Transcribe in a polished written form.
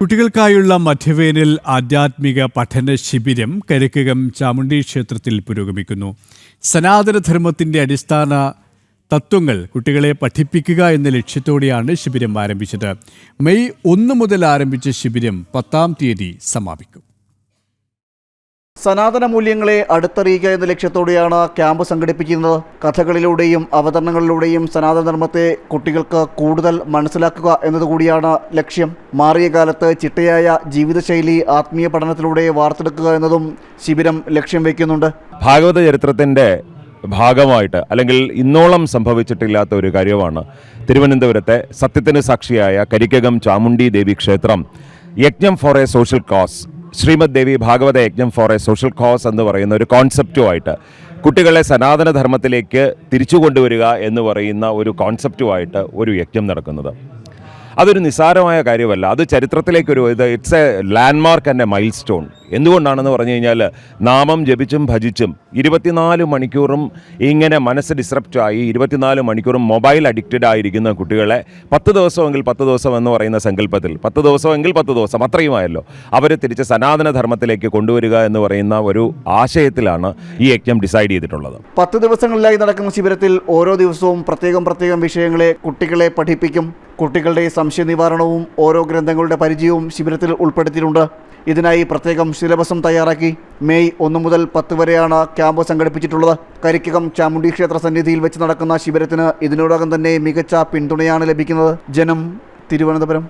കുട്ടികൾക്കായുള്ള മധ്യവേനൽ ആധ്യാത്മിക പഠന ശിബിരം കരിക്കകം ചാമുണ്ഡി ക്ഷേത്രത്തിൽ പുരോഗമിക്കുന്നു. സനാതനധർമ്മത്തിന്റെ അടിസ്ഥാന തത്വങ്ങൾ കുട്ടികളെ പഠിപ്പിക്കുക എന്ന ലക്ഷ്യത്തോടെയാണ് ശിബിരം ആരംഭിച്ചത്. മെയ് 1 മുതൽ ആരംഭിച്ച ശിബിരം 10-ാം തീയതി സമാപിക്കും. സനാതന മൂല്യങ്ങളെ അടുത്തറിയുക എന്ന ലക്ഷ്യത്തോടെയാണ് ക്യാമ്പ് സംഘടിപ്പിക്കുന്നത്. കഥകളിലൂടെയും അവതരണങ്ങളിലൂടെയും സനാതനധർമ്മത്തെ കുട്ടികൾക്ക് കൂടുതൽ മനസ്സിലാക്കുക എന്നതുകൂടിയാണ് ലക്ഷ്യം. മാറിയ കാലത്ത് ചിട്ടയായ ജീവിതശൈലി ആത്മീയ പഠനത്തിലൂടെ വാർത്തെടുക്കുക എന്നതും ശിബിരം ലക്ഷ്യം വയ്ക്കുന്നുണ്ട്. ഭാഗവത ചരിത്രത്തിൻ്റെ ഭാഗമായിട്ട് അല്ലെങ്കിൽ ഇന്നോളം സംഭവിച്ചിട്ടില്ലാത്ത ഒരു കാര്യമാണ് തിരുവനന്തപുരത്തെ സത്യത്തിന് സാക്ഷിയായ കരിക്കകം ചാമുണ്ഡി ദേവി ക്ഷേത്രം യജ്ഞം for a social cause, Shrimad Devi Bhagavata യജ്ഞം ഫോർ എ സോഷ്യൽ കോസ് എന്ന് പറയുന്ന ഒരു കോൺസെപ്റ്റുമായിട്ട് കുട്ടികളെ സനാതനധർമ്മത്തിലേക്ക് തിരിച്ചു കൊണ്ടുവരിക എന്ന് പറയുന്ന ഒരു കോൺസെപ്റ്റുമായിട്ട് ഒരു യജ്ഞം നടക്കുന്നത്. അതൊരു നിസ്സാരമായ കാര്യമല്ല. അത് ചരിത്രത്തിലേക്കൊരു it's a landmark and a milestone. എന്തുകൊണ്ടാണെന്ന് പറഞ്ഞു കഴിഞ്ഞാൽ നാമം ജപിച്ചും ഭജിച്ചും 24 മണിക്കൂറും ഇങ്ങനെ മനസ്സ് ഡിസ്റപ്റ്റായി 24 മണിക്കൂറും മൊബൈൽ അഡിക്റ്റഡ് ആയിരിക്കുന്ന കുട്ടികളെ 10 ദിവസമെങ്കിൽ 10 ദിവസം എന്ന് പറയുന്ന സങ്കല്പത്തിൽ 10 ദിവസമെങ്കിൽ 10 ദിവസം അത്രയുമായല്ലോ അവരെ തിരിച്ച് സനാതനധർമ്മത്തിലേക്ക് കൊണ്ടുവരിക എന്ന് പറയുന്ന ഒരു ആശയത്തിലാണ് ഈ യജ്ഞം ഡിസൈഡ് ചെയ്തിട്ടുള്ളത്. 10 ദിവസങ്ങളിലായി നടക്കുന്ന ശിബിരത്തിൽ ഓരോ ദിവസവും പ്രത്യേകം വിഷയങ്ങളെ കുട്ടികളെ പഠിപ്പിക്കും. കുട്ടികളുടെ സംശയ നിവാരണവും ഓരോ ഗ്രന്ഥങ്ങളുടെ പരിചയവും ശിബിരത്തിൽ ഉൾപ്പെടുത്തിയിട്ടുണ്ട്. ഇതിനായി പ്രത്യേകം സിലബസും തയ്യാറാക്കി. മെയ് 1 മുതൽ 10 വരെയാണ് ക്യാമ്പ് സംഘടിപ്പിച്ചിട്ടുള്ളത്. കരിക്കകം ചാമുണ്ഡി ക്ഷേത്ര സന്നിധിയിൽ വെച്ച് നടക്കുന്ന ശിബിരത്തിന് ഇതിനോടകം തന്നെ മികച്ച പിന്തുണയാണ് ലഭിക്കുന്നത്. ജനം, തിരുവനന്തപുരം.